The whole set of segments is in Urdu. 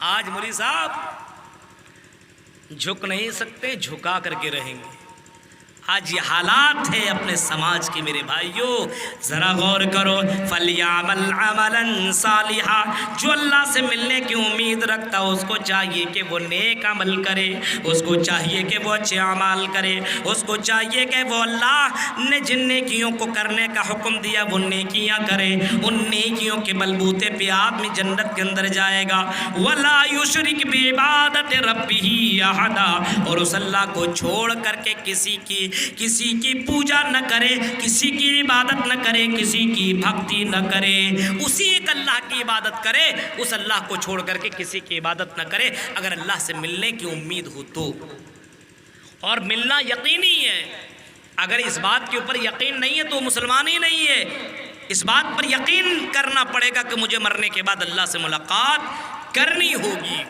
آج مولوی صاحب جھک نہیں سکتے، جھکا کر کے رہیں گے۔ آج یہ حالات ہے اپنے سماج کی میرے بھائیوں، ذرا غور کرو۔ فَلْيَعْمَلْ عَمَلًا صَالِحًا، جو اللہ سے ملنے کی امید رکھتا اس کو چاہیے کہ وہ نیک عمل کرے، اس کو چاہیے کہ وہ اچھے اعمال کرے، اس کو چاہیے کہ وہ اللہ نے جن نیکیوں کو کرنے کا حکم دیا وہ نیکیاں کرے۔ ان نیکیوں کے بلبوتے پہ آدمی جنت کے اندر جائے گا۔ وَلَا يُشْرِكْ بِعِبَادَةِ رَبِّهِ أَحَدًا، اور اس اللہ کو چھوڑ کر کے کسی کی پوجا نہ کرے، کسی کی عبادت نہ کرے، کسی کی بھکتی نہ کرے، اسی ایک اللہ کی عبادت کرے، اس اللہ کو چھوڑ کر کے کسی کی عبادت نہ کرے اگر اللہ سے ملنے کی امید ہو تو۔ اور ملنا یقینی ہے، اگر اس بات کے اوپر یقین نہیں ہے تو مسلمان ہی نہیں ہے۔ اس بات پر یقین کرنا پڑے گا کہ مجھے مرنے کے بعد اللہ سے ملاقات کرنی ہوگی،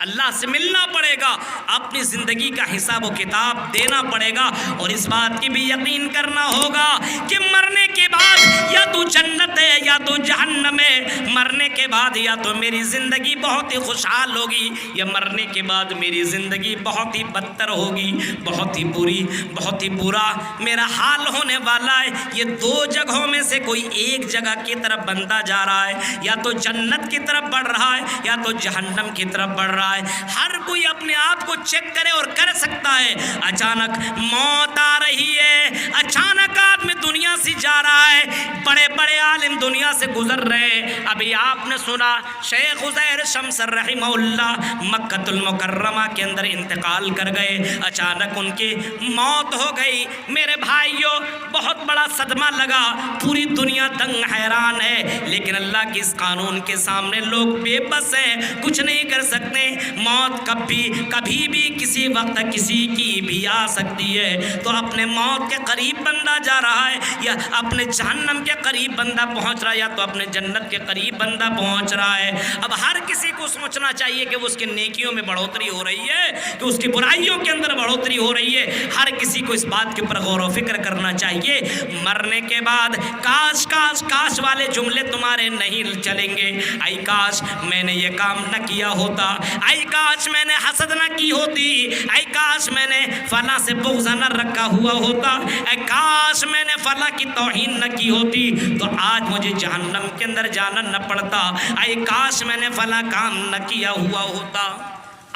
اللہ سے ملنا پڑے گا، اپنی زندگی کا حساب و کتاب دینا پڑے گا، اور اس بات کی بھی یقین کرنا ہوگا کہ مرنے کے بعد یا تو جنت ہے یا تو جہنم ہے، مرنے کے بعد یا تو میری زندگی بہت ہی خوشحال ہوگی یا مرنے کے بعد میری زندگی بہت ہی بدتر ہوگی، بہت ہی بری، بہت ہی برا میرا حال ہونے والا ہے۔ یہ دو جگہوں میں سے کوئی ایک جگہ کی طرف بندہ جا رہا ہے، یا تو جنت کی طرف بڑھ رہا ہے یا تو جہنم کی طرف بڑھ رہا ہے۔ ہر کوئی اپنے آپ کو چیک کرے اور کر سکتا ہے۔ اچانک موت آ رہی ہے، اچانک آدمی دنیا سے جا رہا ہے، بڑے بڑے عالم دنیا سے گزر رہے ہیں۔ ابھی آپ نے سنا شیخ عزیر شمس رحمہ اللہ مکہ المکرمہ کے اندر انتقال کر گئے، اچانک ان کی موت ہو گئی۔ میرے بھائیوں بہت بڑا صدمہ لگا، پوری دنیا دنگ حیران ہے، لیکن اللہ کے اس قانون کے سامنے لوگ بے بس ہیں، کچھ نہیں کر سکتے۔ موت کبھی بھی کسی وقت کسی کی بھی آ سکتی ہے، تو اپنے موت کے قریب بندہ جا رہا ہے یا اپنے جہنم کے قریب بندہ پہنچ رہا ہے یا تو اپنے جنت کے قریب بندہ پہنچ رہا ہے۔ اب ہر کسی کو سوچنا چاہیے کہ اس کی نیکیوں میں بڑھوتری ہو رہی ہے کہ اس کی برائیوں کے اندر بڑھوتری ہو رہی ہے۔ ہر کسی کو اس بات کے اوپر غور و فکر کرنا چاہیے۔ مرنے کے بعد کاش کاش کاش والے جملے تمہارے نہیں چلیں گے۔ اے کاش میں نے یہ کام نہ کیا ہوتا، اے کاش میں نے حسد نہ کی ہوتی، اے کاش میں نے فلاں سے بغض نہ رکھا ہوا ہوتا، اے کاش میں نے فلاں کی توہین نہ کی ہوتی تو آج مجھے جہنم کے اندر جانا نہ پڑتا، اے کاش میں نے فلاں کام نہ کیا ہوا ہوتا۔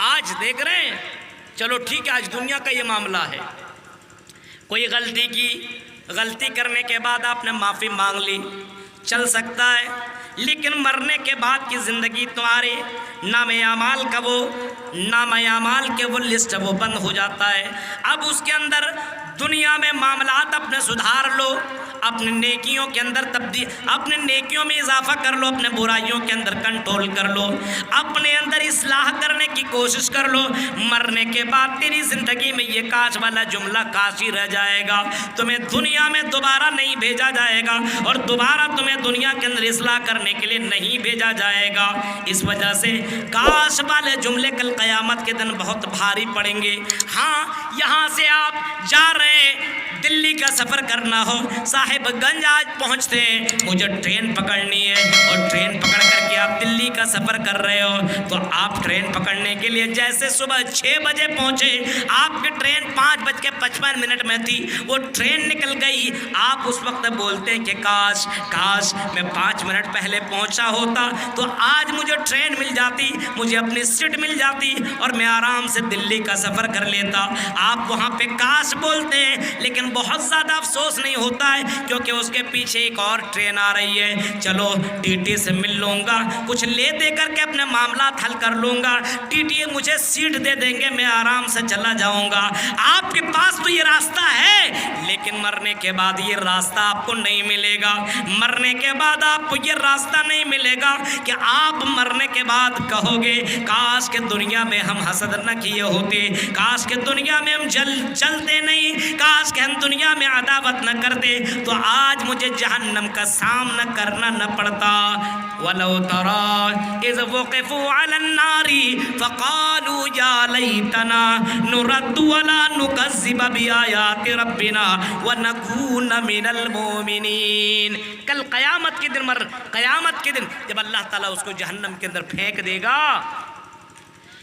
آج دیکھ رہے ہیں، چلو ٹھیک ہے، آج دنیا کا یہ معاملہ ہے، کوئی غلطی کی، غلطی کرنے کے بعد آپ نے معافی مانگ لی، چل سکتا ہے، لیکن مرنے کے بعد کی زندگی تمہارے نام اعمال کا نام اعمال کے وہ لسٹ وہ بند ہو جاتا ہے۔ اب اس کے اندر دنیا میں معاملات اپنے سدھار لو، اپنے نیکیوں کے اندر اپنے نیکیوں میں اضافہ کر لو، اپنے برائیوں کے اندر کنٹرول کر لو، اپنے اندر اصلاح کرنے کی کوشش کر لو۔ مرنے کے بعد تیری زندگی میں یہ کاش والا جملہ کاش ہی رہ جائے گا، تمہیں دنیا میں دوبارہ نہیں بھیجا جائے گا اور دوبارہ تمہیں دنیا کے اندر اصلاح کرنے کے لیے نہیں بھیجا جائے گا۔ اس وجہ سے کاش والے جملے کل قیامت کے دن بہت بھاری پڑیں گے۔ ہاں، یہاں سے آپ جا رہے ہیں، دلی کا سفر کرنا ہو، صاحب گنج آج پہنچتے ہیں، مجھے ٹرین پکڑنی ہے، اور ٹرین پکڑ کر کے آپ دلی کا سفر کر رہے ہو، تو آپ ٹرین پکڑنے کے لیے جیسے صبح 6 بجے پہنچے، آپ کی ٹرین 5:55 میں تھی، وہ ٹرین نکل گئی، آپ اس وقت بولتے ہیں کہ کاش کاش میں 5 منٹ پہلے پہنچا ہوتا تو آج مجھے ٹرین مل جاتی، مجھے اپنی سیٹ مل جاتی اور میں آرام سے دلی کا سفر کر لیتا۔ آپ وہاں پہ کاش بولتے ہیں، لیکن بہت زیادہ افسوس نہیں ہوتا ہے کیونکہ اس کے پیچھے ایک اور ٹرین آ رہی ہے، چلو ٹی ٹی سے مل لوں گا، کچھ لے دے کر کے اپنے معاملات حل کر لوں گا، ٹی ٹی مجھے سیٹ دے دیں گے، میں آرام سے چلا جاؤں گا۔ آپ کے پاس تو یہ راستہ ہے، لیکن مرنے کے بعد یہ راستہ آپ کو نہیں ملے گا۔ مرنے کے بعد آپ کو یہ راستہ نہیں ملے گا کہ آپ مرنے کے بعد کہو گے کاش کہ دنیا میں ہم حسد نہ کیے ہوتے، کاش کہ دنیا میں ہم جلتے نہیں، کاش کہ ہم دنیا میں عداوت نہ کرتے، تو آج مجھے جہنم کا سامنا کرنا نہ پڑتا۔ وَلَوْ تَرَىٰ إِذْ وُقِفُوا عَلَى النَّارِ فَقَالُوا يَا لَيْتَنَا نُرَدُّ وَلَا نُكَذِّبَ بِآيَاتِ رَبِّنَا وَنَكُونَ مِنَ الْمُؤْمِنِينَ۔ کل قیامت کے دن جب اللہ تعالیٰ اس کو جہنم کے اندر پھینک دے گا،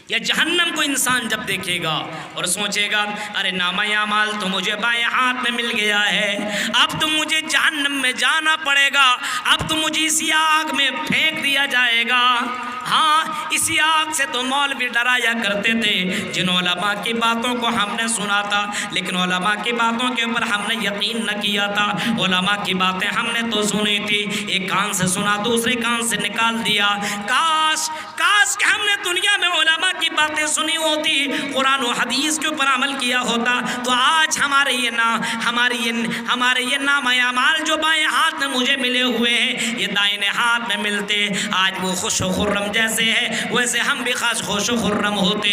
یا جہنم کو انسان جب دیکھے گا اور سوچے گا ارے نامہ اعمال تو مجھے بائیں ہاتھ میں مل گیا ہے، اب تو مجھے جہنم میں جانا پڑے گا، اب تو مجھے اسی آگ میں پھینک دیا جائے گا۔ ہاں، اسی آگ سے تو مولوی ڈرایا کرتے تھے، جن علماء کی باتوں کو ہم نے سنا تھا، لیکن علماء کی باتوں کے اوپر ہم نے یقین نہ کیا تھا۔ علماء کی باتیں ہم نے تو سنی تھی، ایک کان سے سنا دوسرے کان سے نکال دیا۔ کاش کہ ہم نے دنیا میں علماء کی باتیں سنی ہوتی، قرآن و حدیث کے اوپر عمل کیا ہوتا، تو آج ہمارے یہ نام اعمال جو بائیں ہاتھ میں مجھے ملے ہوئے ہیں، یہ دائیں ہاتھ میں ملتے، آج وہ خوش و خرم جیسے ہے ویسے ہم بھی خاص خوش و خرم ہوتے۔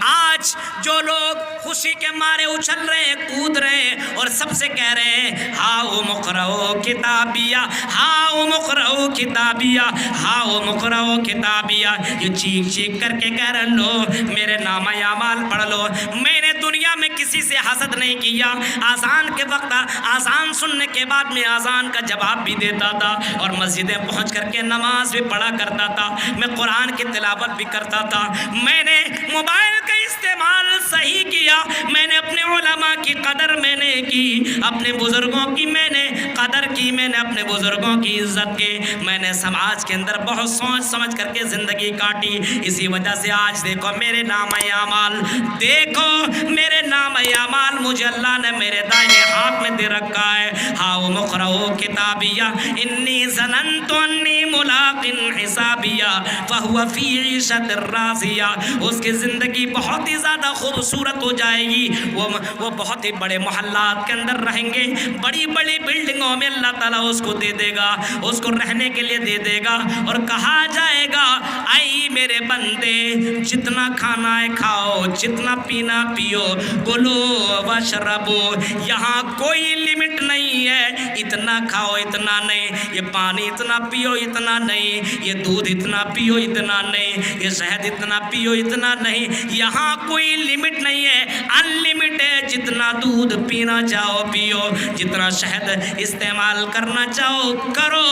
آج جو لوگ خوشی کے مارے اچھل رہے ہیں، کود رہے ہیں اور سب سے کہہ رہے ہیں ہاؤ مقرؤ کتابیہ، ہاؤ مقرؤ کتابیہ، ہاؤ مقرؤ کتابیہ، یہ چیخ چیخ کر کے کہہ رہے لو میرے نامہ اعمال پڑھ لو۔ میں نے دنیا میں کسی سے حسد نہیں کیا، آذان کے وقت آذان سننے کے بعد میں آذان کا جواب بھی دیتا تھا، اور مسجدیں پہنچ کر کے نماز بھی پڑھا کرتا تھا، میں قرآن کی تلاوت بھی کرتا تھا، میں نے موبائل کا استعمال صحیح کیا، میں نے اپنے علماء کی قدر میں نے کی، اپنے بزرگوں کی میں نے قدر کی، میں نے اپنے بزرگوں کی عزت کی، میں نے سماج کے اندر بہت سوچ سمجھ کر کے زندگی کاٹی۔ اسی وجہ سے آج دیکھو میرے نام اعمال، دیکھو میرے نام اعمال مجھے اللہ نے میرے دائیں ہاتھ میں دے رکھا ہے۔ ہاؤ مقرؤ کتابیہ انی ظننت انی ملاق حسابیہ فہو فی عیشۃ راضیہ۔ اس کی زندگی بہت ہی زیادہ خوبصورت ہو جائے گی، وہ بہت ہی بڑے محلات کے اندر رہیں گے، بڑی بڑی بلڈنگوں میں اللہ تعالیٰ اس کو دے دے گا، اس کو رہنے کے لیے دے دے گا، اور کہا جائے گا اے میرے بندے جتنا کھانا ہے کھاؤ، جتنا پینا پیو، کلو واشربو، یہاں کوئی لمٹ نہیں ہے، اتنا کھاؤ اتنا نہیں، یہ پانی اتنا پیو اتنا نہیں، یہ دودھ اتنا پیو اتنا نہیں، یہ شہد اتنا پیو اتنا نہیں، یہاں کوئی لمٹ نہیں ہے، ان لمٹ ہے، جتنا دودھ پینا چاہو پیو، جتنا شہد استعمال کرنا چاہو کرو،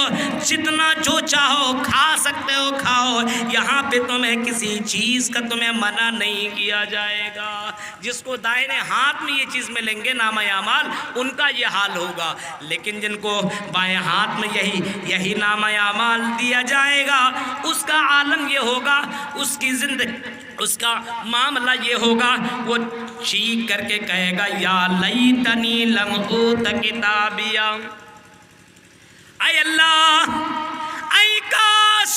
جتنا جو چاہو کھا سکتے ہو کھاؤ، یہاں پہ تمہیں کسی چیز کا تمہیں منع نہیں کیا جائے گا۔ جس کو دائیں ہاتھ میں یہ چیز ملیں گے نامہ اعمال، ان کا یہ حال ہوگا، لیکن جن کو بائیں ہاتھ میں یہی نامہ اعمال دیا جائے گا، اس کا عالم یہ ہوگا، اس کی زندگی، اس کا معاملہ یہ ہوگا، وہ چیخ کر کے کہے گا یا لیتنی لم اوت کتابیہ، اے اللہ، اے کاش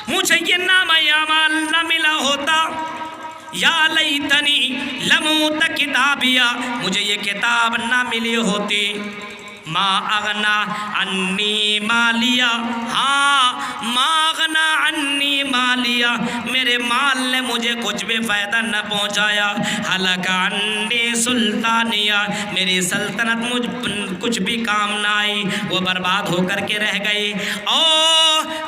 مجھے یہ نامہ اعمال نہ ملا ہوتا، یا لیتنی لم اوت کتابیہ، مجھے یہ کتاب نہ ملی ہوتی، ما اغنا انی مالیہ، ہاں ما اغنا انی مالیہ، میرے مال نے مجھے کچھ بھی فائدہ نہ پہنچایا، ہلک انی سلطانیہ، میری سلطنت مجھ کچھ بھی کام نہ آئی، وہ برباد ہو کر کے رہ گئی۔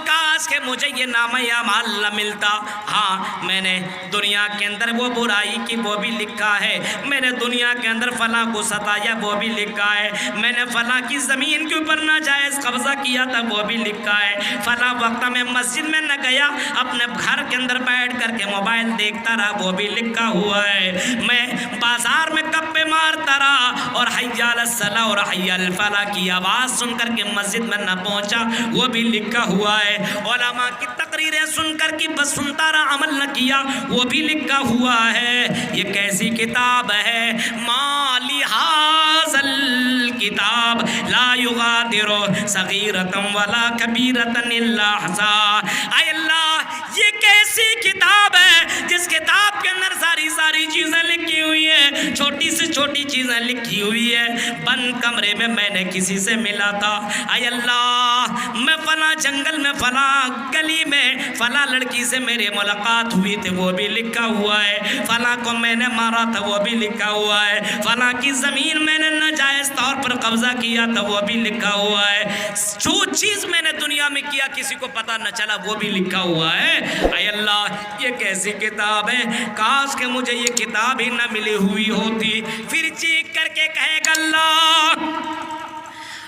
کاش کہ مجھے یہ نامہ اعمال نہ ملتا، ہاں میں نے دنیا کے اندر وہ برائی کی وہ بھی لکھا ہے، میں نے دنیا کے اندر فلاں کو ستایا وہ بھی لکھا ہے، میں نے فلاں کی زمین کے اوپر ناجائز قبضہ کیا تھا وہ بھی لکھا ہے، فلاں وقت میں مسجد میں نہ گیا، اپنے گھر کے اندر بیٹھ کر کے موبائل دیکھتا رہا وہ بھی لکھا ہوا ہے، میں بازار میں گپے مارتا رہا اور حی علی الصلاۃ اور حی علی الفلاح کی آواز سن کر کے مسجد میں نہ پہنچا وہ بھی لکھا ہوا ہے، علماء کی تقریریں سن کر کے بس سنتا رہا عمل نہ کیا وہ بھی لکھا ہوا ہے۔ یہ کیسی کتاب ہے، ما لہذا الکتاب لا یغادر صغیرۃ ولا کبیرۃ الا احصاها، اے اللہ یہ کیسی کتاب ہے جس اس کتاب کے اندر ساری چیزیں لکھی ہوئی ہیں، چھوٹی سے چھوٹی چیزیں لکھی ہوئی ہے۔ بند کمرے میں میں نے کسی سے ملا تھا، اے اللہ میں فلاں جنگل میں فلاں گلی میں فلاں لڑکی سے میری ملاقات ہوئی تھی، وہ بھی لکھا ہوا ہے، فلاں کو میں نے مارا تھا، وہ بھی لکھا ہوا ہے، فلاں کی زمین میں نے ناجائز طور پر قبضہ کیا تھا، وہ بھی لکھا ہوا ہے، جو چیز میں نے دنیا میں کیا کسی کو پتہ نہ چلا وہ بھی لکھا ہوا ہے۔ اے اللہ یہ کیسی کتاب ہے، کاش کہ مجھے یہ کتاب ہی نہ ملی ہوئی ہوتی۔ پھر چیخ کر کے کہے گا اللہ،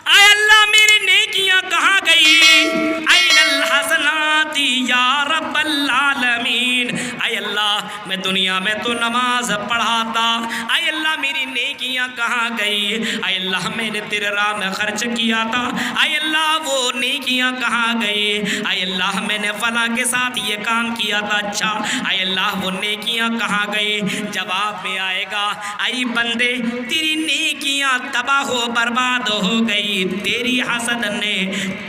اے اللہ میری نیکیاں کہاں گئی؟ این الحسنات یا رب العالمین۔ اے اللہ میں دنیا میں تو نماز پڑھاتا، اے اللہ میری نیکیاں کہاں گئی؟ اے اللہ میں نے تیرے راہ میں خرچ کیا تھا، اے اللہ وہ نیکیاں کہاں گئی؟ اے اللہ میں نے فلاں کے ساتھ یہ کام کیا تھا، اچھا اے اللہ وہ نیکیاں کہاں گئی؟ جواب میں آئے گا، اے بندے تیری نیکیاں تباہ و برباد ہو گئی، تیری حسد نے،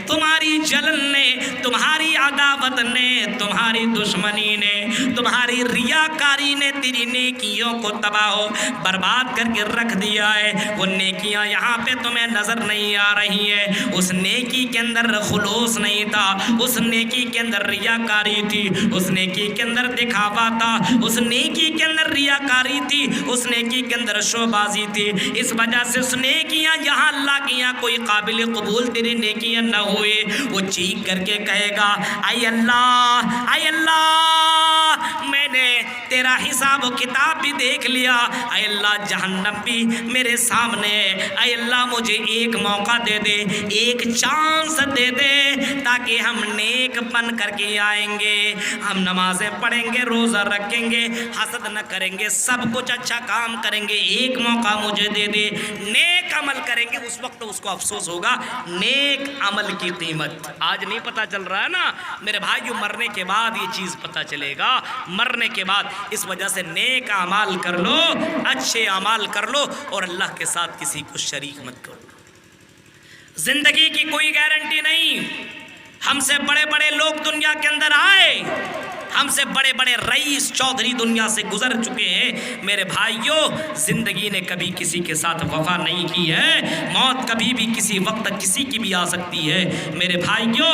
تمہاری جلن نے، تمہاری عداوت نے، تمہاری دشمنی نے، تمہاری ریاکاری نے تیری نیکیوں کو تباہ و برباد کر کے رکھ دیا ہے۔ وہ نیکیاں یہاں پہ تمہیں نظر نہیں آ رہی ہیں، اس نیکی کے اندر خلوص نہیں تھا، اس نیکی کے اندر ریاکاری تھی، اس نیکی کے اندر دکھاوا تھا، اس نیکی کے اندر ریاکاری تھی، اس نیکی کے اندر شو بازی تھی۔ اس وجہ سے اس نیکیاں یہاں اللہ کی یہاں کوئی قابل قبول تیری نیکیاں نہ ہوئے۔ وہ چیخ کر کے کہے گا، اے اللہ میں نے تیرا حساب و کتاب بھی دیکھ لیا، اے اللہ جہنم بھی میرے سامنے ہے، اے اللہ مجھے ایک موقع دے دے، ایک چانس دے دے تاکہ ہم نیک بن کر کے آئیں گے، ہم نمازیں پڑھیں گے، روزہ رکھیں گے، حسد نہ کریں گے، سب کچھ اچھا کام کریں گے، ایک موقع مجھے دے دے، نیک عمل کریں گے۔ اس وقت اس کو افسوس ہوگا نیک عمل کی قیمت۔ آج نہیں پتہ چل رہا ہے نا میرے بھائیو، مرنے کے بعد یہ چیز پتہ چلے گا، مرنے کے بعد۔ اس وجہ سے نیک اعمال کر لو، اچھے اعمال کر لو، اور اللہ کے ساتھ کسی کو شریک مت کرو۔ زندگی کی کوئی گارنٹی نہیں، ہم سے بڑے بڑے لوگ دنیا کے اندر آئے، ہم سے بڑے بڑے رئیس چودھری دنیا سے گزر چکے ہیں۔ میرے بھائیوں زندگی نے کبھی کسی کے ساتھ وفا نہیں کی ہے، موت کبھی بھی کسی وقت کسی کی بھی آ سکتی ہے۔ میرے بھائیوں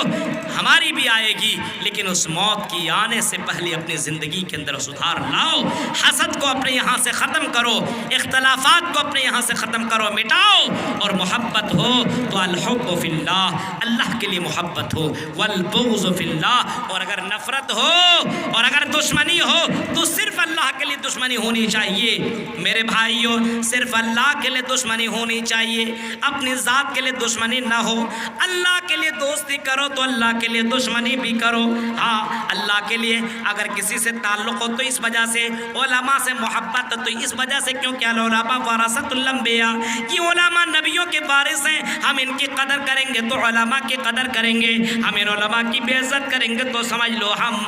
ہماری بھی آئے گی، لیکن اس موت کی آنے سے پہلے اپنی زندگی کے اندر سدھار لاؤ، حسد کو اپنے یہاں سے ختم کرو، اختلافات کو اپنے یہاں سے ختم کرو، مٹاؤ، اور محبت ہو تو الحب فی اللہ، اللہ کے لیے محبت ہو، والبغض فی اللہ، اور اگر نفرت ہو اور اگر دشمنی ہو تو صرف اللہ کے لیے دشمنی ہونی چاہیے۔ میرے بھائیوں صرف اللہ کے لیے دشمنی ہونی چاہیے، اپنی ذات کے لیے دشمنی نہ ہو۔ اللہ کے لیے دوستی کرو تو اللہ کے لیے دشمنی بھی کرو۔ ہاں اللہ کے لیے اگر کسی سے تعلق ہو تو اس وجہ سے، علماء سے محبت تو اس وجہ سے کیونکہ العلماء ورثۃ الانبیاء، یہ علماء نبیوں کے وارث ہیں، ہم ان کی قدر کریں گے تو علماء کی قدر کریں گے، ہم ان علماء کی بے عزت کریں گے تو سمجھ لو ہم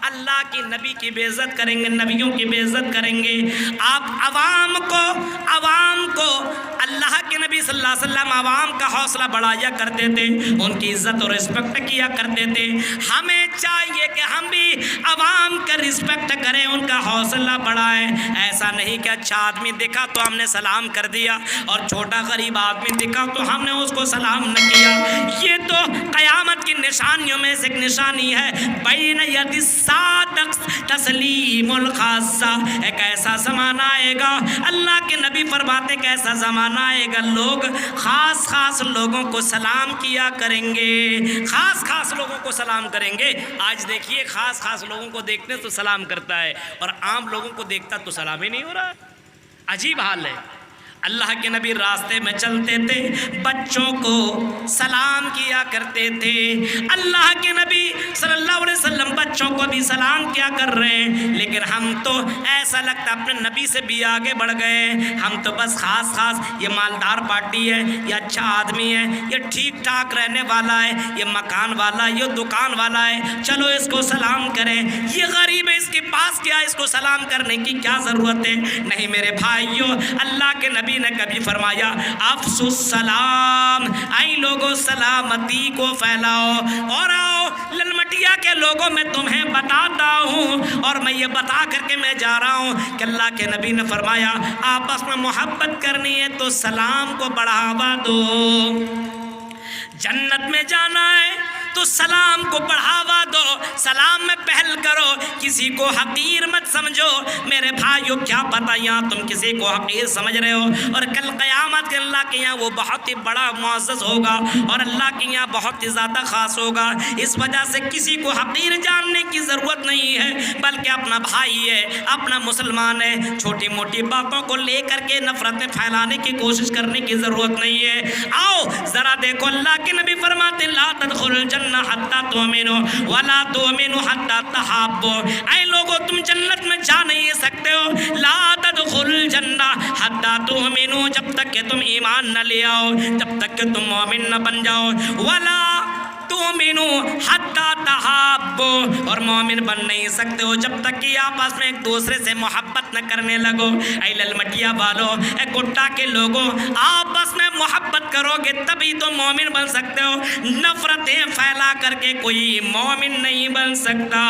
اللہ کی نبی کی بے عزت کریں گے، نبیوں کی بے عزت کریں گے۔ آپ عوام کو اللہ کے نبی صلی اللہ علیہ وسلم عوام کا حوصلہ بڑھایا کرتے تھے، ان کی عزت اور رسپیکٹ کیا کرتے تھے۔ ہمیں چاہیے کہ ہم بھی عوام کا رسپیکٹ کریں، ان کا حوصلہ بڑھائیں۔ ایسا نہیں کہ اچھا آدمی دکھا تو ہم نے سلام کر دیا، اور چھوٹا غریب آدمی دکھا تو ہم نے اس کو سلام نہ کیا۔ یہ تو قیامت کی نشانیوں میں سے ایک نشانی ہے، بین ید تسلیم الخاصہ۔ ایک ایسا زمانہ آئے گا، اللہ کے نبی فرماتے کہ ایسا زمانہ آئے گا لوگ خاص لوگوں کو سلام کیا کریں گے، خاص لوگوں کو سلام کریں گے۔ آج دیکھیے خاص لوگوں کو دیکھتے تو سلام کرتا ہے، اور عام لوگوں کو دیکھتا تو سلام ہی نہیں ہو رہا۔ عجیب حال ہے۔ اللہ کے نبی راستے میں چلتے تھے، بچوں کو سلام کیا کرتے تھے۔ اللہ کے نبی صلی اللہ علیہ وسلم بچوں کو بھی سلام کیا کر رہے ہیں، لیکن ہم تو ایسا لگتا اپنے نبی سے بھی آگے بڑھ گئے۔ ہم تو بس خاص یہ مالدار پارٹی ہے، یہ اچھا آدمی ہے، یہ ٹھیک ٹھاک رہنے والا ہے، یہ مکان والا، یہ دکان والا ہے، چلو اس کو سلام کریں۔ یہ غریب ہے، اس کے پاس کیا، اس کو سلام کرنے کی کیا ضرورت ہے؟ نہیں میرے بھائیوں، اللہ کے نبی نے کبھی فرمایا افسو السلام، اے لوگوں سلامتی کو پھیلاؤ، اور آؤ مٹیا کے لوگوں میں تمہیں بتاتا ہوں، اور میں یہ بتا کر کے میں جا رہا ہوں کہ اللہ کے نبی نے فرمایا آپس میں محبت کرنی ہے تو سلام کو بڑھاوا دو، جنت میں جانا ہے تو سلام کو بڑھاوا دو، سلام میں پہل کرو، کسی کو حقیر مت سمجھو۔ میرے بھائیو کیا پتہ یہاں تم کسی کو حقیر سمجھ رہے ہو اور کل قیامت کے اللہ کے یہاں وہ بہت ہی بڑا معزز ہوگا اور اللہ کے یہاں بہت ہی زیادہ خاص ہوگا۔ اس وجہ سے کسی کو حقیر جاننے کی ضرورت نہیں ہے، بلکہ اپنا بھائی ہے، اپنا مسلمان ہے، چھوٹی موٹی باتوں کو لے کر کے نفرتیں پھیلانے کی کوشش کرنے کی ضرورت نہیں ہے۔ آؤ ذرا دیکھو اللہ کے نبی فرماتے لا تدخلوا الجنہ حتی تؤمنوا ولا تؤمنوا حتی تحابوا، اے لوگو تم جنت میں جا نہیں سکتے ہو، لا تدخلوا الجنہ حتی تؤمنوا، جب تک کہ تم ایمان نہ لے آؤ، جب تک کہ تم مومن نہ بن جاؤ، ولا تؤمنوا حتی تحابوا، اور مومن بن نہیں سکتے ہو جب تک کہ آپس میں ایک دوسرے سے محبت نہ کرنے لگو۔ اے للمٹیا والو، اے گٹا کے لوگوں، آپس میں محبت کرو گے تبھی تو مومن بن سکتے ہو، نفرتیں پھیلا کر کے کوئی مومن نہیں بن سکتا،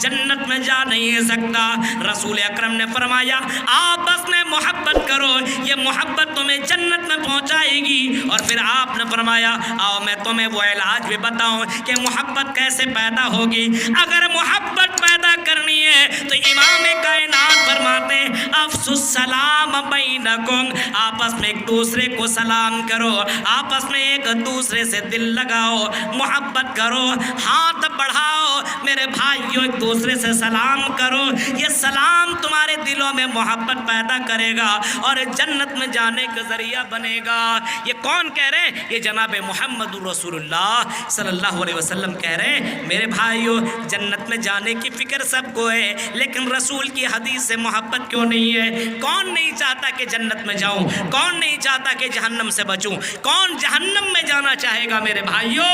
جنت میں جا نہیں سکتا۔ رسول اکرم نے فرمایا آپس میں محبت کرو، یہ محبت تمہیں جنت میں پہنچائے گی۔ اور پھر آپ نے فرمایا آؤ میں تمہیں وہ علاج بھی بتاؤں کہ محبت کیسے پیدا ہوگی۔ اگر محبت پیدا کرنی ہے تو امام کائنات فرماتے ہیں افشوا السلام بینکم، آپس میں ایک دوسرے کو سلام کرو، آپس میں ایک دوسرے سے دل لگاؤ، محبت کرو، ہاتھ بڑھاؤ، میرے بھائیو ایک دوسرے سے سلام کرو، یہ سلام تمہارے دلوں میں محبت پیدا کرے گا اور جنت میں جانے کا ذریعہ بنے گا۔ یہ کون کہہ رہے ہیں؟ یہ جناب محمد رسول اللہ صلی اللہ علیہ وسلم کہہ رہے ہیں۔ میرے بھائیو جنت میں جانے کی فکر سب کو ہے، لیکن رسول کی حدیث سے محبت کیوں نہیں ہے؟ کون نہیں چاہتا کہ جنت میں جاؤں؟ کون نہیں چاہتا کہ جہنم سے بچوں؟ کون جہنم میں جانا چاہے گا میرے بھائیو؟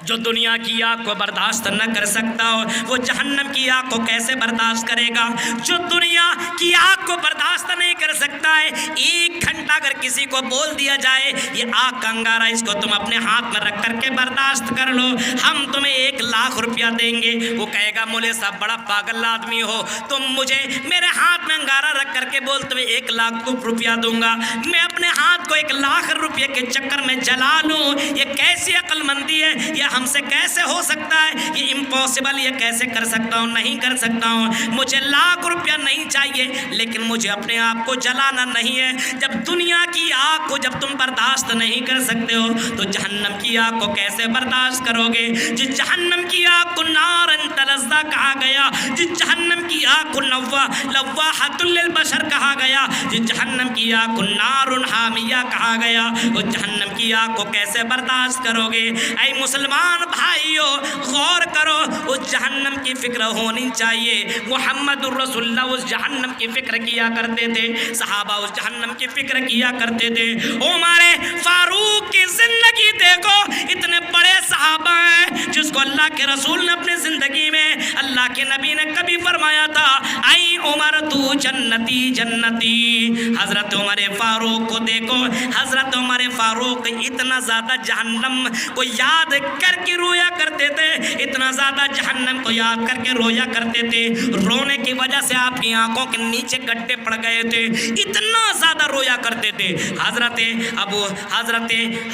جو دنیا کی آگ کو برداشت نہ کر سکتا ہو وہ جہنم کی آگ کو کیسے برداشت کرے گا؟ جو دنیا کی آگ کو برداشت نہیں کر سکتا ہے، ایک گھنٹہ اگر کسی کو بول دیا جائے یہ آگ کا انگارہ اس کو تم اپنے ہاتھ میں رکھ کر کے برداشت کر لو، ہم تمہیں 1,00,000 روپیہ دیں گے، وہ کہے گا مولوی صاحب بڑا پاگل آدمی ہو، تم مجھے میرے ہاتھ میں انگارہ رکھ کر کے بول تمہیں 1,00,000 روپیہ دوں گا، میں اپنے ہاتھ کو 1,00,000 روپیے کے چکر میں جلا لوں؟ یہ کیسی عقل مندی ہے؟ یہ ہم سے کیسے ہو سکتا ہے؟ یہ امپاسبل، یہ کیسے کر سکتا ہوں؟ نہیں کر سکتا ہوں، مجھے 1,00,000 روپیہ نہیں چاہیے لیکن مجھے اپنے آپ کو جلانا نہیں ہے۔ جب دنیا کی آگ کو جب تم برداشت نہیں کر سکتے ہو تو جہنم کی آگ کو کیسے برداشت کرو گے؟ جس جہنم کی آگ کو نارن تلظا کہا گیا، جس جہنم کی آگ کو لواحۃ للبشر کہا گیا، جس جہنم کی آگ کو نار حامیہ کہا گیا، اس جہنم کی آگ کو کیسے برداشت کرو گے؟ اے مسلمان بھائیو غور کرو، اس جہنم کی فکر ہونی چاہیے۔ محمد الرسول اللہ اس جہنم کی فکر کیا کرتے تھے، صحابہ اس جہنم کی فکر کیا کرتے تھے۔ عمر فاروق کی زندگی دیکھو، اتنے بڑے صحابہ ہیں جس کو اللہ کے رسول نے اپنی زندگی میں اللہ کے نبی نے کبھی فرمایا تھا اے عمر تو جنتی جنتی۔ حضرت عمر فاروق کو دیکھو، حضرت عمر فاروق اتنا زیادہ جہنم کو یاد کر کے رویا کرتے تھے، اتنا زیادہ جہنم کو یاد کر کے رویا کرتے تھے، رونے کی وجہ سے آپ کی آنکھوں کے نیچے گڈھے پڑ گئے تھے، اتنا زیادہ رویا کرتے تھے۔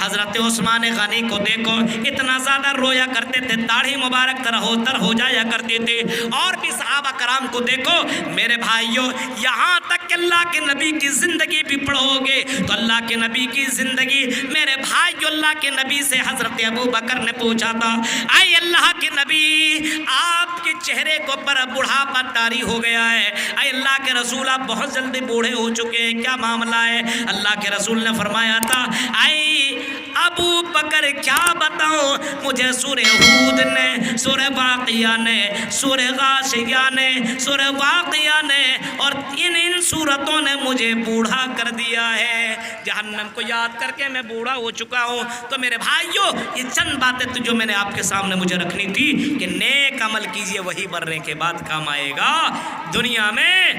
حضرت عثمان غنی کو دیکھو، اتنا زیادہ رویا کرتے تھے، داڑھی مبارک تر ہو جایا کرتے تھے۔ اور بھی صحابہ کرام کو دیکھو میرے بھائیوں، یہاں تک کہ اللہ کے نبی کی زندگی بھی پڑھو گے تو اللہ کے نبی کی زندگی میرے بھائیوں، اللہ کے نبی سے حضرت ابو بکر نے پوچھا تھا اے اللہ کے نبی آپ کے چہرے کو پر بڑھاپا طاری ہو گیا ہے، اے اللہ کے رسول آپ بہت جلدی بوڑھے ہو چکے ہیں، کیا معاملہ ہے؟ اللہ کے رسول نے فرمایا تھا اے ابو بکر کیا بتاؤں، مجھے سورہ ہود نے، سورہ واقعہ نے، سورہ غاشیہ نے، سورہ واقعہ نے اور ان سورتوں نے مجھے بوڑھا کر دیا ہے، جہنم کو یاد کر کے میں بوڑھا ہو چکا ہوں۔ تو میرے بھائیوں یہ چند باتیں تو جو میں نے آپ کے سامنے مجھے رکھنی تھی کہ نیک عمل کیجئے وہی مرنے کے بعد کام آئے گا۔ دنیا میں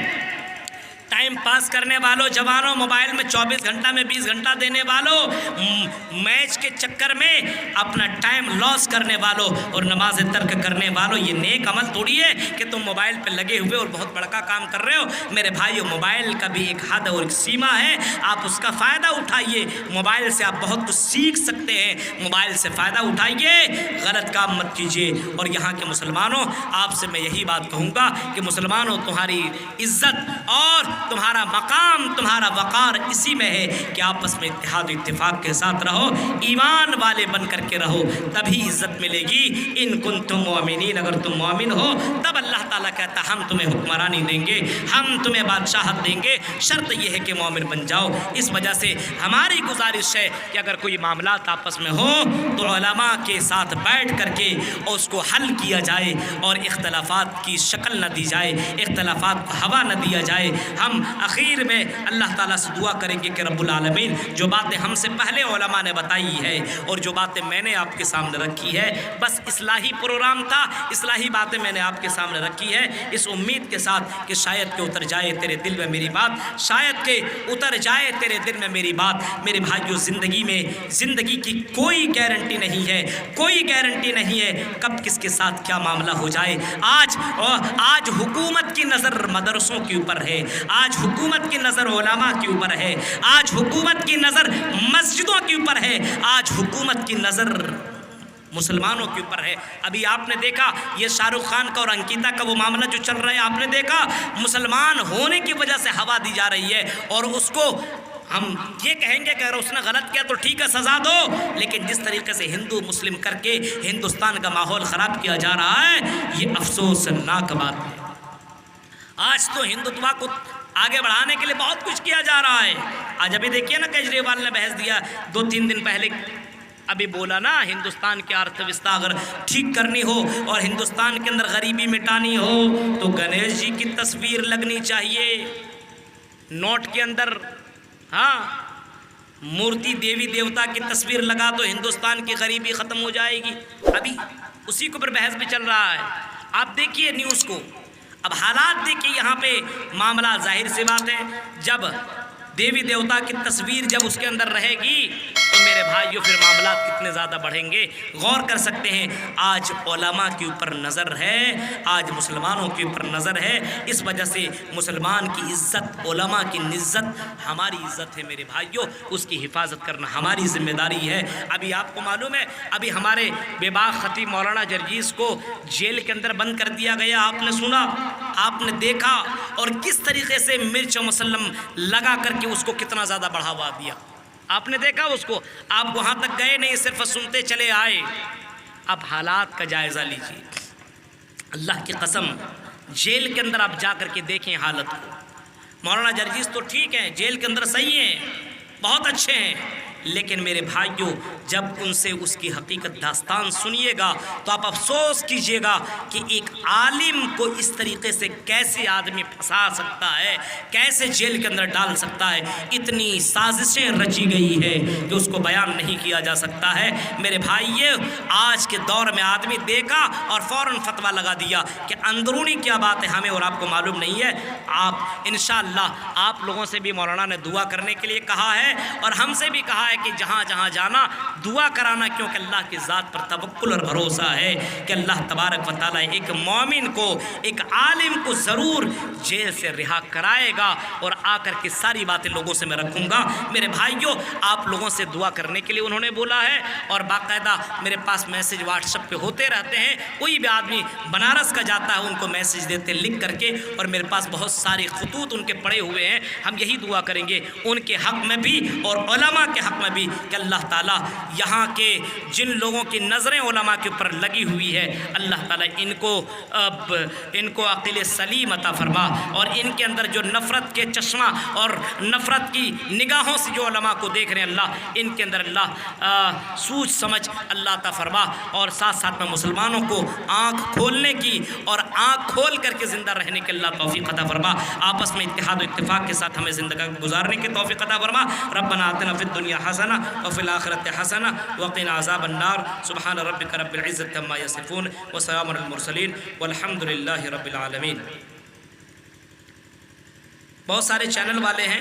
ٹائم پاس کرنے والوں جوانوں، موبائل میں 24 گھنٹہ میں 20 گھنٹہ دینے والوں، میچ کے چکر میں اپنا ٹائم لاس کرنے والوں اور نماز ترک کرنے والوں، یہ نیک عمل تھوڑی ہے کہ تم موبائل پہ لگے ہوئے اور بہت بڑا کام کر رہے ہو۔ میرے بھائیو، موبائل کا بھی ایک حد اور ایک سیما ہے، آپ اس کا فائدہ اٹھائیے۔ موبائل سے آپ بہت کچھ سیکھ سکتے ہیں، موبائل سے فائدہ اٹھائیے، غلط کام مت کیجیے۔ اور یہاں کے مسلمانوں، آپ سے میں یہی بات کہوں گا کہ مسلمانوں، تمہاری عزت اور تمہارا مقام، تمہارا وقار اسی میں ہے کہ آپس میں اتحاد و اتفاق کے ساتھ رہو، ایمان والے بن کر کے رہو، تبھی عزت ملے گی۔ ان کنتم مؤمنین، اگر تم مومن ہو تب اللہ تعالیٰ کہتا ہے ہم تمہیں حکمرانی دیں گے، ہم تمہیں بادشاہت دیں گے، شرط یہ ہے کہ مومن بن جاؤ۔ اس وجہ سے ہماری گزارش ہے کہ اگر کوئی معاملات آپس میں ہو تو علماء کے ساتھ بیٹھ کر کے اس کو حل کیا جائے اور اختلافات کی شکل نہ دی جائے، اختلافات کو ہوا نہ دیا جائے۔ ہم اخیر میں اللہ تعالیٰ سے دعا کریں گے کہ رب العالمین جو باتیں ہم سے پہلے علماء نے بتائی ہے اور جو باتیں میں نے آپ کے سامنے رکھی ہے، بس اصلاحی پروگرام تھا، اصلاحی باتیں میں نے آپ کے سامنے رکھی ہے، اس امید کے ساتھ کہ شاید کہ اتر جائے تیرے دل میں میری بات، شاید کہ اتر جائے تیرے دل میں میری بات۔ میرے بھائیو، زندگی کی کوئی گارنٹی نہیں ہے، کوئی گارنٹی نہیں ہے کب کس کے ساتھ کیا معاملہ ہو جائے۔ آج حکومت کی نظر مدرسوں کے اوپر ہے، آج حکومت کی نظر علماء کے اوپر ہے، آج حکومت کی نظر مسجدوں کے اوپر ہے، آج حکومت کی نظر مسلمانوں کے اوپر ہے۔ ابھی آپ نے دیکھا یہ شاہ رخ خان کا اور انکتا کا وہ معاملہ جو چل رہا ہے، آپ نے دیکھا مسلمان ہونے کی وجہ سے ہوا دی جا رہی ہے، اور اس کو ہم یہ کہیں گے کہ اگر اس نے غلط کیا تو ٹھیک ہے، سزا دو، لیکن جس طریقے سے ہندو مسلم کر کے ہندوستان کا ماحول خراب کیا جا رہا ہے، یہ افسوسناک بات ہے۔ آج تو ہندوتوا کو آگے بڑھانے کے لیے بہت کچھ کیا جا رہا ہے۔ آج ابھی دیکھیے نا، کیجریوال نے بحث دیا 2-3 دن پہلے، ابھی بولا نا ہندوستان کی ارتھ ویوستھا اگر ٹھیک کرنی ہو اور ہندوستان کے اندر غریبی مٹانی ہو تو گنیش جی کی تصویر لگنی چاہیے نوٹ کے اندر، ہاں، مورتی دیوی دیوتا کی تصویر لگا تو ہندوستان کی غریبی ختم ہو جائے گی۔ ابھی اسی کے اوپر بحث بھی چل رہا ہے۔ آپ دیکھیے نیوز کو، اب حالات دیکھیے یہاں پہ معاملہ، ظاہر سی بات ہے جب دیوی دیوتا کی تصویر جب اس کے اندر رہے گی تو میرے بھائیو پھر معاملات کتنے زیادہ بڑھیں گے، غور کر سکتے ہیں۔ آج علماء کے اوپر نظر ہے، آج مسلمانوں کے اوپر نظر ہے، اس وجہ سے مسلمان کی عزت، علماء کی عزت ہماری عزت ہے میرے بھائیو، اس کی حفاظت کرنا ہماری ذمہ داری ہے۔ ابھی آپ کو معلوم ہے، ابھی ہمارے بے باک خطیب مولانا جرجیز کو جیل کے اندر بند کر دیا گیا، آپ نے سنا، آپ نے دیکھا، اور کس طریقے سے مرچ و مسلم لگا کر کے اس کو کتنا زیادہ بڑھاوا دیا، آپ نے دیکھا اس کو۔ آپ وہاں تک گئے نہیں، صرف سنتے چلے آئے۔ اب حالات کا جائزہ لیجیے، اللہ کی قسم، جیل کے اندر آپ جا کر کے دیکھیں حالت کو۔ مولانا جرجیز تو ٹھیک ہیں، جیل کے اندر صحیح ہیں، بہت اچھے ہیں، لیکن میرے بھائیوں جب ان سے اس کی حقیقت داستان سنیے گا تو آپ افسوس کیجئے گا کہ ایک عالم کو اس طریقے سے کیسے آدمی پھنسا سکتا ہے، کیسے جیل کے اندر ڈال سکتا ہے۔ اتنی سازشیں رچی گئی ہے کہ اس کو بیان نہیں کیا جا سکتا ہے۔ میرے بھائیو، آج کے دور میں آدمی دیکھا اور فوراً فتویٰ لگا دیا کہ اندرونی کیا بات ہے ہمیں اور آپ کو معلوم نہیں ہے۔ آپ انشاءاللہ آپ لوگوں سے بھی مولانا نے دعا کرنے کے لیے کہا ہے، اور ہم سے بھی کہا ہے کہ جہاں جہاں جانا دعا کرانا، کیونکہ اللہ کی ذات پر توکل اور بھروسہ ہے کہ اللہ تبارک و تعالیٰ ایک مومن کو، ایک عالم کو ضرور جیل سے رہا کرائے گا، اور آ کر کے ساری باتیں لوگوں سے میں رکھوں گا۔ میرے بھائیوں، آپ لوگوں سے دعا کرنے کے لیے انہوں نے بولا ہے، اور باقاعدہ میرے پاس میسج واٹس ایپ پہ ہوتے رہتے ہیں، کوئی بھی آدمی بنارس کا جاتا ہے ان کو میسج دیتے لکھ کر کے، اور میرے پاس بہت سارے خطوط ان کے پڑے ہوئے ہیں۔ ہم یہی دعا کریں گے ان کے حق میں بھی اور علماء کے حق میں بھی کہ اللہ تعالیٰ یہاں کے جن لوگوں کی نظریں علماء کے اوپر لگی ہوئی ہے، اللہ تعالیٰ ان کو عقل سلیم عطا فرما، اور ان کے اندر جو نفرت کے چشمہ اور نفرت کی نگاہوں سے جو علماء کو دیکھ رہے ہیں، اللہ ان کے اندر اللہ سوچ سمجھ اللہ عطا فرما، اور ساتھ ساتھ میں مسلمانوں کو آنکھ کھولنے کی اور آنکھ کھول کر کے زندہ رہنے کے اللہ توفیق عطا فرما، آپس میں اتحاد و اتفاق کے ساتھ ہمیں زندگی گزارنے کی توفیق عطا فرما۔ ربنا آتنا فی الدنیا حسنہ وفی الآخرۃ حسنہ وقنا عذاب النار۔ سبحان ربک رب العزۃ عما یصفون وسلام علی المرسلین والحمد للہ رب العالمین۔ بہت سارے چینل والے ہیں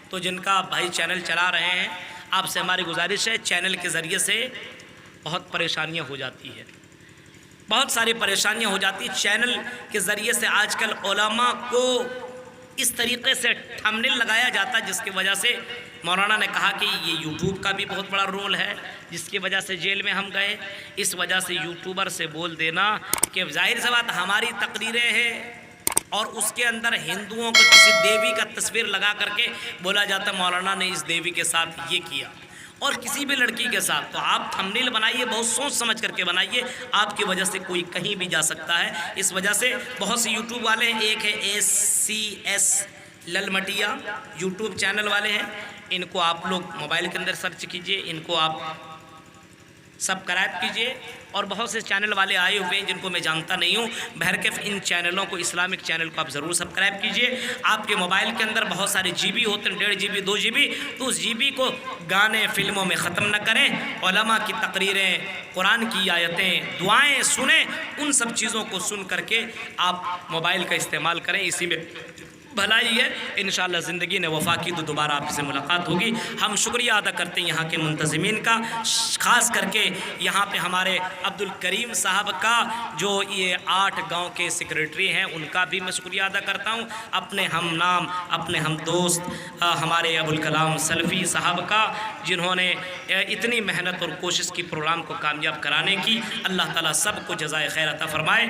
تو جن کا بھائی چینل چلا رہے ہیں، آپ سے ہماری گزارش ہے چینل کے ذریعے سے بہت پریشانیاں ہو جاتی ہے، بہت ساری پریشانیاں ہو جاتی ہیں۔ چینل کے ذریعے سے آج کل علماء کو اس طریقے سے تھمبنیل لگایا جاتا ہے جس کی وجہ سے مولانا نے کہا کہ یہ یوٹیوب کا بھی بہت بڑا رول ہے، جس کی وجہ سے جیل میں ہم گئے۔ اس وجہ سے یوٹیوبر سے بول دینا کہ ظاہر سی بات ہماری تقریریں ہیں اور اس کے اندر ہندوؤں کو کسی دیوی کا تصویر لگا کر کے بولا جاتا ہے مولانا نے اس دیوی کے ساتھ یہ کیا، اور کسی بھی لڑکی کے ساتھ، تو آپ تھمبنیل بنائیے، بہت سوچ سمجھ کر کے بنائیے، آپ کی وجہ سے کوئی کہیں بھی جا سکتا ہے۔ اس وجہ سے بہت سے یوٹیوب والے ہیں، ایک ہے ACS للمٹیا یوٹیوب چینل والے ہیں، ان کو آپ لوگ موبائل کے اندر سرچ کیجئے، ان کو آپ سبسکرائب کیجئے، اور بہت سے چینل والے آئے ہوئے ہیں جن کو میں جانتا نہیں ہوں، بہرکیف ان چینلوں کو، اسلامک چینل کو آپ ضرور سبسکرائب کیجئے۔ آپ کے موبائل کے اندر بہت سارے GB ہوتے ہیں، 1.5 GB 2 GB، تو اس GB کو گانے فلموں میں ختم نہ کریں، علماء کی تقریریں، قرآن کی آیتیں، دعائیں سنیں، ان سب چیزوں کو سن کر کے آپ موبائل کا استعمال کریں، اسی میں بھلائی ہے۔ انشاءاللہ زندگی نے وفا کی تو دوبارہ آپ سے ملاقات ہوگی۔ ہم شکریہ ادا کرتے ہیں یہاں کے منتظمین کا، خاص کر کے یہاں پہ ہمارے عبدالکریم صاحب کا، جو یہ 8 گاؤں کے سیکریٹری ہیں، ان کا بھی میں شکریہ ادا کرتا ہوں، اپنے ہم نام، اپنے ہم دوست ہمارے ابوالکلام سلفی صاحب کا، جنہوں نے اتنی محنت اور کوشش کی پروگرام کو کامیاب کرانے کی۔ اللہ تعالیٰ سب کو جزائے خیر عطا فرمائے۔